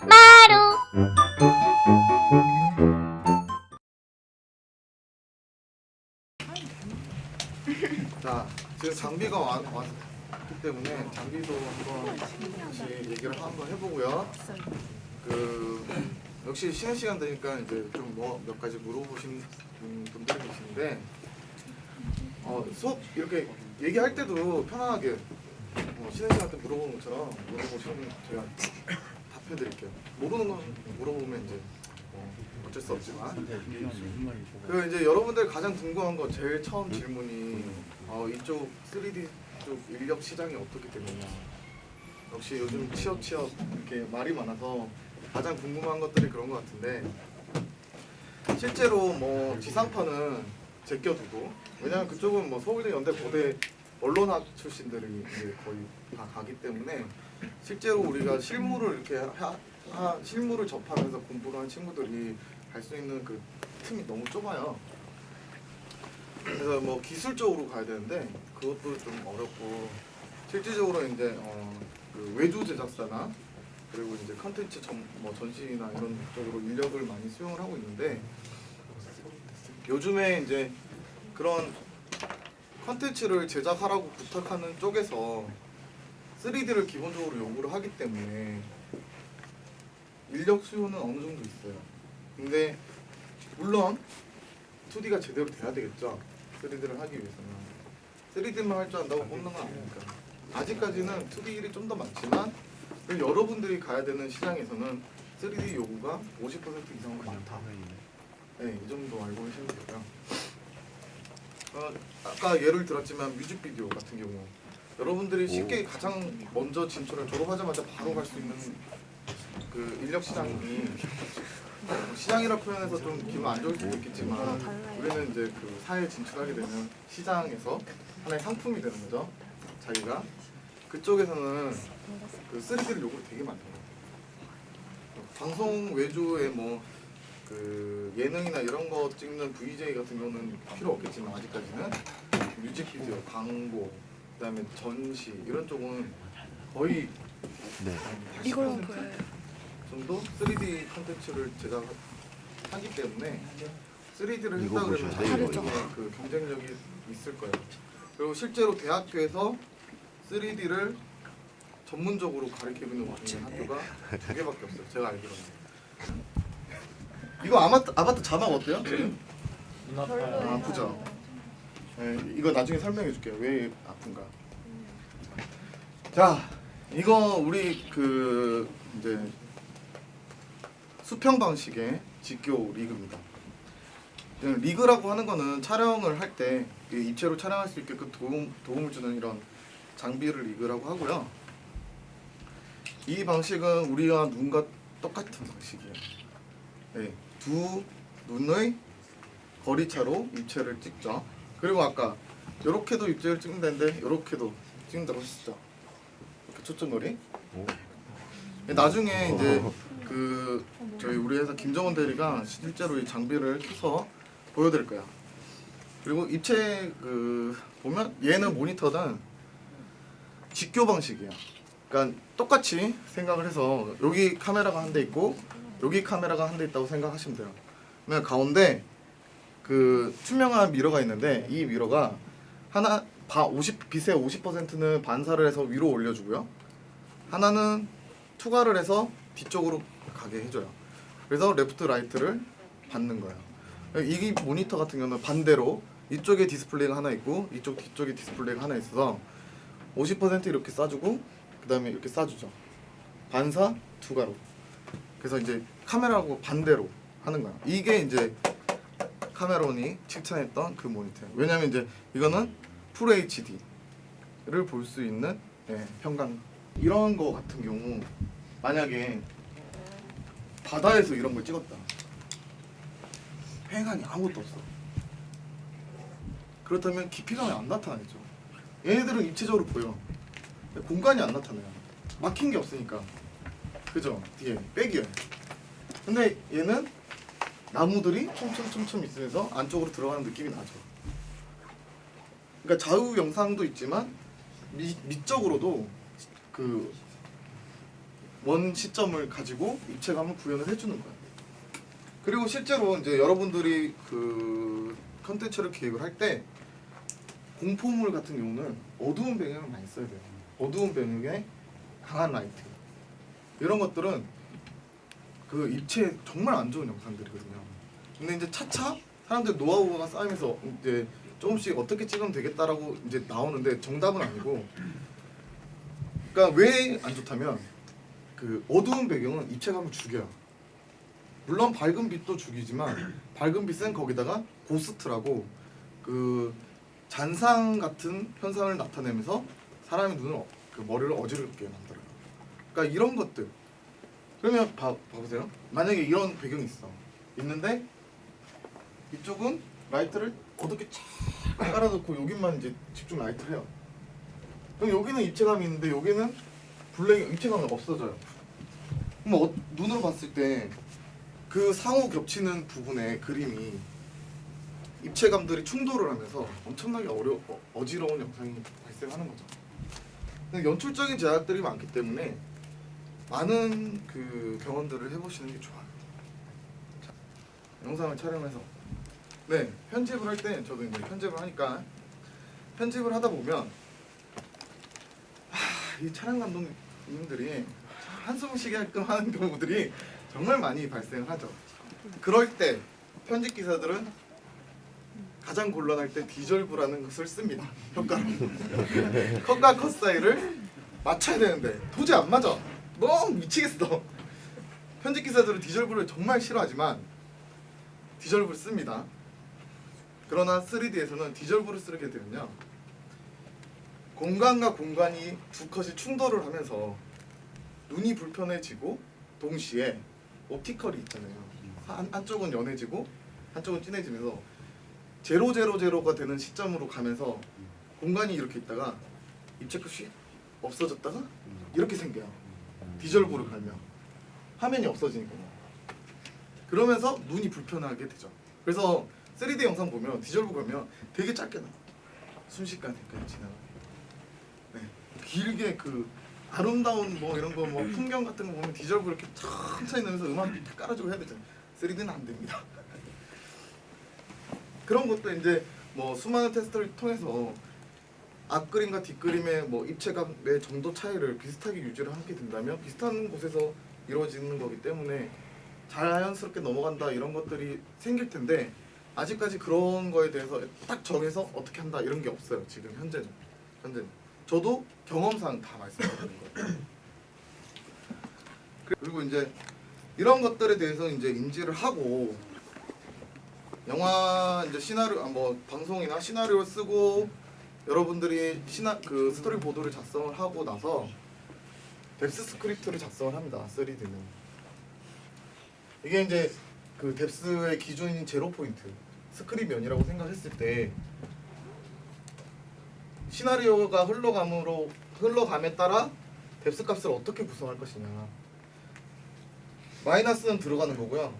마루. 자, 지금 장비가 왔기 때문에 장비도 한번 다시 얘기를 한번 해보고요. 역시 쉬는 시간 되니까 이제 좀 뭐 몇 가지 물어보신 분들이 계신데 수업 이렇게 얘기할 때도 편안하게 쉬는 시간 때 물어보는 것처럼 물어보시면 제가 답해드릴게요. 모르는 건 물어보면 이제 어쩔 수 없지만 이제 여러분들 가장 궁금한 거 제일 처음 질문이 이쪽 3D 쪽 인력 시장이 어떻게 되느냐. 역시 요즘 취업 이렇게 말이 많아서 가장 궁금한 것들이 그런 것 같은데 실제로 뭐 지상파는 제껴두고 왜냐면 그쪽은 뭐 서울대, 연대, 고대 언론학 출신들이 이제 거의 다 가기 때문에 실제로 우리가 실무를 이렇게 실무를 접하면서 공부를 한 친구들이 갈 수 있는 그 틈이 너무 좁아요. 그래서 뭐 기술적으로 가야 되는데 그것도 좀 어렵고 실질적으로 이제 그 외주 제작사나 그리고 이제 컨텐츠 뭐 전시나 이런 쪽으로 인력을 많이 수용을 하고 있는데 요즘에 이제 그런 컨텐츠를 제작하라고 부탁하는 쪽에서 3D를 기본적으로 요구를 하기 때문에 인력 수요는 어느 정도 있어요. 근데 물론 2D가 제대로 돼야 되겠죠. 3D를 하기 위해서는 3D만 할 줄 안다고 뽑는 건 아니니까 아직까지는 2D 일이 좀 더 많지만 여러분들이 가야 되는 시장에서는 3D 요구가 50% 이상은 많다. 네, 이 정도 알고 계시면 되고요. 아까 예를 들었지만 뮤직비디오 같은 경우 여러분들이 쉽게 가장 먼저 진출을 졸업하자마자 바로 갈 수 있는 그 인력 시장이 시장이라 표현해서 좀 기분 안 좋을 수도 있겠지만 우리는 이제 그 사회에 진출하게 되면 시장에서 하나의 상품이 되는 거죠. 자기가 그쪽에서는 그 3D를 요구를 되게 많이 해요. 방송 외주에 뭐 그 예능이나 이런 거 찍는 VJ 같은 경우는 필요 없겠지만 아직까지는 뮤직비디오, 광고, 그다음에 전시 이런 쪽은 거의 이걸로 보여요. 정도 3D 콘텐츠를 제작하기 때문에 3D를 했다 그러면 다르죠. 그 경쟁력이 있을 거예요. 그리고 실제로 대학교에서 3D를 전문적으로 가르치고 있는 학교가 2개밖에 없어요. 제가 알기로는. 이거 아바타 자막 어때요? 아프죠? 네, 이거 나중에 설명해 줄게요. 왜 아픈가. 자, 이거 우리 그 이제 수평 방식의 직교 리그입니다. 리그라고 하는 거는 촬영을 할 때 입체로 촬영할 수 있게끔 도움을 주는 이런 장비를 리그라고 하고요. 이 방식은 우리와 눈과 똑같은 방식이에요. 네, 두 눈의 거리차로 입체를 찍죠. 그리고 아까 이렇게도 입체를 찍는다는데 이렇게도 찍는다고 했었죠. 이렇게 초점거리. 나중에 이제 그 저희 우리 회사 김정원 대리가 실제로 이 장비를 켜서 보여드릴 거야. 그리고 입체 그 보면 얘는 모니터는 직교 방식이에요. 그러니까 똑같이 생각을 해서 여기 카메라가 한 대 있고 여기 카메라가 한 대 있다고 생각하시면 돼요. 그러면 가운데 그 투명한 미러가 있는데 이 미러가 하나 빛의 50%는 반사를 해서 위로 올려주고요. 하나는 투과를 해서 뒤쪽으로 가게 해줘요. 그래서 레프트 라이트를 받는 거예요. 이 모니터 같은 경우는 반대로 이쪽에 디스플레이가 하나 있고 이쪽 뒤쪽에 디스플레이가 하나 있어서 50% 이렇게 쏴주고 그 다음에 이렇게 쏴주죠. 반사 투과로. 그래서 이제 카메라하고 반대로 하는 거야. 이게 이제 카메론이 칭찬했던 그 모니터예요. 왜냐면 이제 이거는 풀 HD를 볼 수 있는 평강. 이런 거 같은 경우 만약에 바다에서 이런 걸 찍었다. 횡한이 아무것도 없어. 그렇다면 깊이감이 안 나타나겠죠. 얘네들은 입체적으로 보여. 공간이 안 나타나요. 막힌 게 없으니까. 그죠? 뒤에 백이에요. 근데 얘는 나무들이 촘촘 있으면서 안쪽으로 들어가는 느낌이 나죠. 그러니까 좌우 영상도 있지만 미적으로도 그 원 시점을 가지고 입체감을 구현을 해주는 거야. 그리고 실제로 이제 여러분들이 그 컨텐츠를 기획을 할 때 공포물 같은 경우는 어두운 배경을 많이 써야 돼요. 어두운 배경에 강한 라이트 이런 것들은 그 입체에 정말 안 좋은 영상들이거든요. 근데 이제 차차 사람들 노하우가 쌓이면서 이제 조금씩 어떻게 찍으면 되겠다라고 이제 나오는데 정답은 아니고, 그러니까 왜 안 좋다면 그 어두운 배경은 입체감을 죽여요. 물론 밝은 빛도 죽이지만 밝은 빛은 거기다가 고스트라고 그 잔상 같은 현상을 나타내면서 사람의 눈을 그 머리를 어지럽게 만들어요. 그러니까 이런 것들. 그러면 봐보세요. 만약에 이런 배경이 있는데 이쪽은 라이트를 어둡게 쫙 깔아놓고 여기만 이제 집중 라이트를 해요. 그럼 여기는 입체감이 있는데 여기는 블랙 입체감이 없어져요. 그럼 눈으로 봤을 때 그 상호 겹치는 부분의 그림이 입체감들이 충돌을 하면서 엄청나게 어지러운 영상이 발생하는 거죠. 근데 연출적인 제약들이 많기 때문에 많은 그 경험들을 해보시는 게 좋아요. 자, 영상을 촬영해서 편집을 할 때 저도 이제 편집을 하니까 편집을 하다 보면 이 촬영 감독님들이 한숨을 쉬게끔 하는 경우들이 정말 많이 발생하죠. 그럴 때 편집 기사들은 가장 곤란할 때 디졸브라는 것을 씁니다. 효과로. 컷과 컷 사이를 맞춰야 되는데 도저히 안 맞아. 너무 미치겠어. 편집 기사들은 디졸브를 정말 싫어하지만 디졸브를 씁니다. 그러나 3D에서는 디졸브를 쓰게 되면요, 공간과 공간이 두 컷이 충돌을 하면서 눈이 불편해지고 동시에 옵티컬이 있잖아요. 한쪽은 연해지고 한쪽은 진해지면서 0,0,0가 되는 시점으로 가면서 공간이 이렇게 있다가 입체컷이 없어졌다가 이렇게 생겨요. 디졸브를 걸면 화면이 없어지니까요. 그러면서 눈이 불편하게 되죠. 그래서 3D 영상 보면 디졸브 걸면 되게 짧게 나와. 순식간에 그냥 지나가요. 길게 그 아름다운 뭐 이런 거 뭐 풍경 같은 거 보면 디졸브 이렇게 천천히 넣으면서 음악 깔아주고 해야 되잖아요. 3D는 안 됩니다. 그런 것도 이제 뭐 수많은 테스트를 통해서 앞그림과 뒷그림의 뭐 입체감의 정도 차이를 비슷하게 유지를 하게 된다면 비슷한 곳에서 이루어지는 거기 때문에 자연스럽게 넘어간다 이런 것들이 생길 텐데, 아직까지 그런 거에 대해서 딱 정해서 어떻게 한다 이런 게 없어요. 지금 현재는. 저도 경험상 다 말씀드리는 거예요. 그리고 이제 이런 것들에 대해서 이제 인지를 하고 영화 이제 시나리오 뭐 방송이나 시나리오를 쓰고 여러분들이 그 스토리 보드를 작성을 하고 나서 뎁스 스크립트를 작성을 합니다. 3D는 이게 이제 그 뎁스의 기준인 0포인트 스크립면이라고 생각했을 때 시나리오가 흘러감에 따라 뎁스 값을 어떻게 구성할 것이냐. 마이너스는 들어가는 거고요.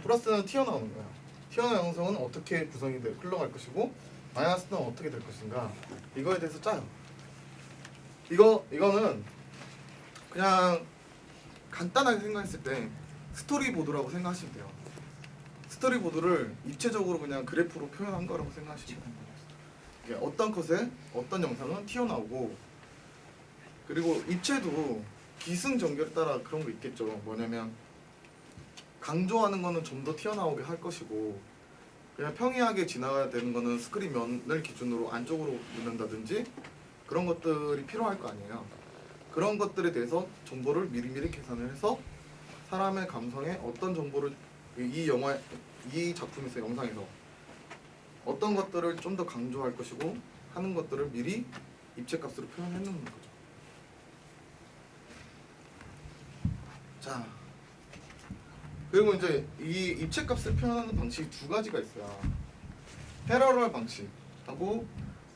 플러스는 튀어나오는 거예요. 튀어나온 영상은 어떻게 구성이 흘러갈 것이고 마이너스는 어떻게 될 것인가. 이거에 대해서 짜요. 이거는 그냥 간단하게 생각했을 때 스토리보드라고 생각하시면 돼요. 스토리보드를 입체적으로 그냥 그래프로 표현한 거라고 생각하시면 됩니다. 어떤 컷에 어떤 영상은 튀어나오고, 그리고 입체도 기승전결에 따라 그런 거 있겠죠. 뭐냐면 강조하는 거는 좀 더 튀어나오게 할 것이고 그냥 평이하게 지나가야 되는 거는 스크린면을 기준으로 안쪽으로 넣는다든지 그런 것들이 필요할 거 아니에요. 그런 것들에 대해서 정보를 미리미리 계산을 해서 사람의 감성에 어떤 정보를 이 작품에서 영상에서 어떤 것들을 좀 더 강조할 것이고 하는 것들을 미리 입체값으로 표현해 놓는 거죠. 자, 그리고 이제 이 입체값을 표현하는 방식이 두 가지가 있어요. 패러럴 방식하고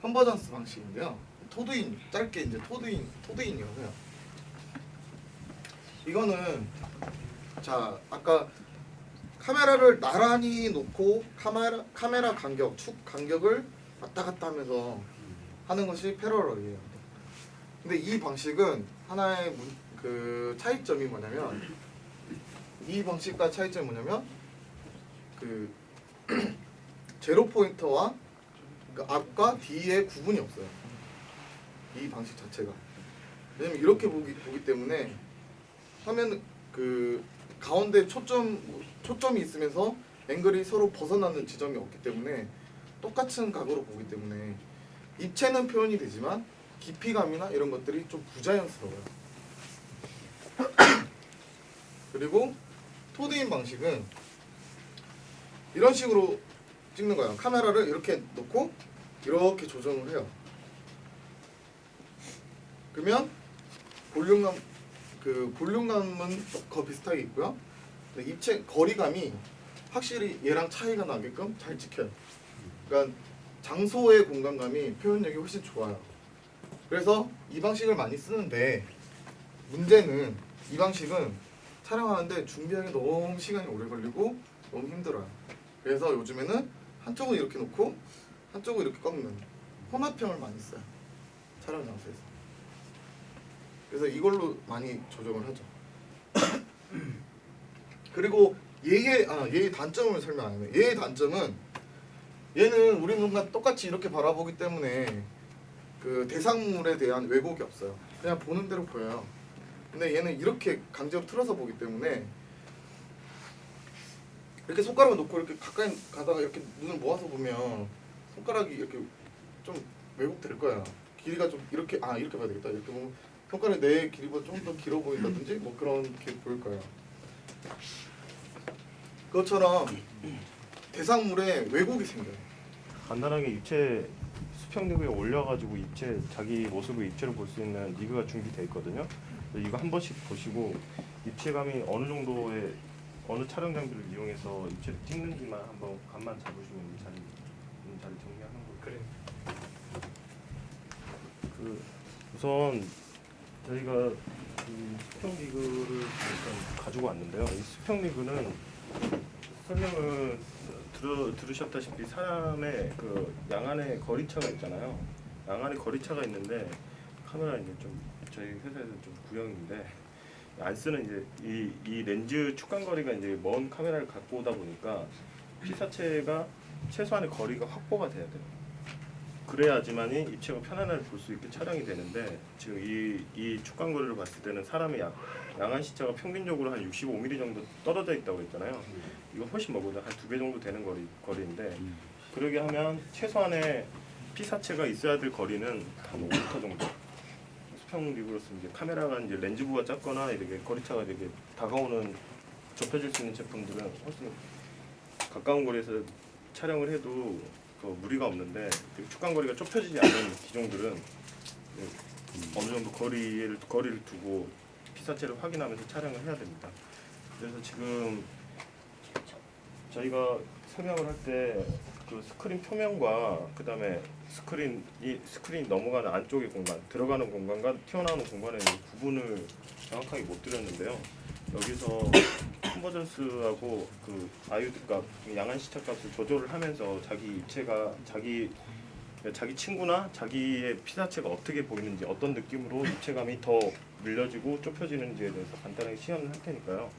컨버전스 방식인데요. 토드인, 짧게 이제 토드인이라고 해요. 이거는 자, 아까 카메라를 나란히 놓고 카메라 간격, 축 간격을 왔다 갔다 하면서 하는 것이 패러럴이에요. 근데 이 방식은 하나의 그 차이점이 뭐냐면 이 방식과 차이점이 뭐냐면 그 제로 포인터와 그 앞과 뒤에 구분이 없어요. 이 방식 자체가. 왜냐면 이렇게 보기 때문에 화면 그 가운데 초점이 있으면서 앵글이 서로 벗어나는 지점이 없기 때문에 똑같은 각으로 보기 때문에 입체는 표현이 되지만 깊이감이나 이런 것들이 좀 부자연스러워요. 그리고 토드인 방식은 이런 식으로 찍는 거예요. 카메라를 이렇게 놓고 이렇게 조정을 해요. 그러면 볼륨감은 더 비슷하게 있고요. 근데 입체 거리감이 확실히 얘랑 차이가 나게끔 잘 찍혀요. 그러니까 장소의 공간감이 표현력이 훨씬 좋아요. 그래서 이 방식을 많이 쓰는데 문제는 이 방식은 촬영하는데 준비하기 너무 시간이 오래 걸리고 너무 힘들어요. 그래서 요즘에는 한쪽은 이렇게 놓고 한쪽은 이렇게 꺾는 혼합형을 많이 써요. 촬영 장소에서. 그래서 이걸로 많이 조정을 하죠. 그리고 얘의 단점을 설명 안 해요. 얘의 단점은 얘는 우리 눈과 똑같이 이렇게 바라보기 때문에 그 대상물에 대한 왜곡이 없어요. 그냥 보는 대로 보여요. 근데 얘는 이렇게 강제로 틀어서 보기 때문에 이렇게 손가락을 놓고 이렇게 가까이 가다가 이렇게 눈을 모아서 보면 손가락이 이렇게 좀 왜곡될 거야. 길이가 좀 이렇게 이렇게 봐야 되겠다. 이렇게 보면 손가락이 내 길이보다 좀 더 길어 보인다든지 뭐 그렇게 보일 거예요. 그것처럼 대상물에 왜곡이 생겨요. 간단하게 입체 수평 리그에 올려가지고 입체 자기 모습을 입체로 볼 수 있는 리그가 준비되어 있거든요. 이거 한 번씩 보시고 입체감이 어느 정도의 어느 촬영 장비를 이용해서 입체를 찍는지만 한번 감만 잡으시면 잘 정리하는 거예요. 그래. 그 우선 저희가 그 수평 리그를 일단 가지고 왔는데요. 이 수평 리그는 설명을 들으셨다시피 사람의 그 양안의 거리차가 있잖아요. 양안의 거리차가 있는데 카메라 이제 좀 저희 회사에서 좀 구형인데 안 쓰는 이제 이 렌즈 축간거리가 이제 먼 카메라를 갖고 오다 보니까 피사체가 최소한의 거리가 확보가 돼야 돼요. 그래야지만이 입체가 편안하게 볼 수 있게 촬영이 되는데 지금 이 축간거리를 봤을 때는 사람의 양안 시차가 평균적으로 한 65mm 정도 떨어져 있다고 했잖아요. 이거 훨씬 멀거든요. 한 2배 정도 되는 거리인데 그러게 하면 최소한의 피사체가 있어야 될 거리는 한 5m 정도. 수평 리그로서 이제 카메라가 이제 렌즈부가 작거나 이렇게 거리차가 이렇게 다가오는 좁혀질 수 있는 제품들은 훨씬 가까운 거리에서 촬영을 해도 그 무리가 없는데 축간거리가 좁혀지지 않는 기종들은 어느 정도 거리를 두고 피사체를 확인하면서 촬영을 해야 됩니다. 그래서 지금 저희가 설명을 할 때 그 스크린 표면과 그 다음에 스크린 넘어가는 안쪽의 공간, 들어가는 공간과 튀어나오는 공간의 구분을 정확하게 못 드렸는데요. 여기서 컨버전스하고 그 아유드 값, 양안 시차 값을 조절을 하면서 자기 입체가 자기 친구나 자기의 피사체가 어떻게 보이는지 어떤 느낌으로 입체감이 더 밀려지고 좁혀지는지에 대해서 간단하게 시연을 할 테니까요.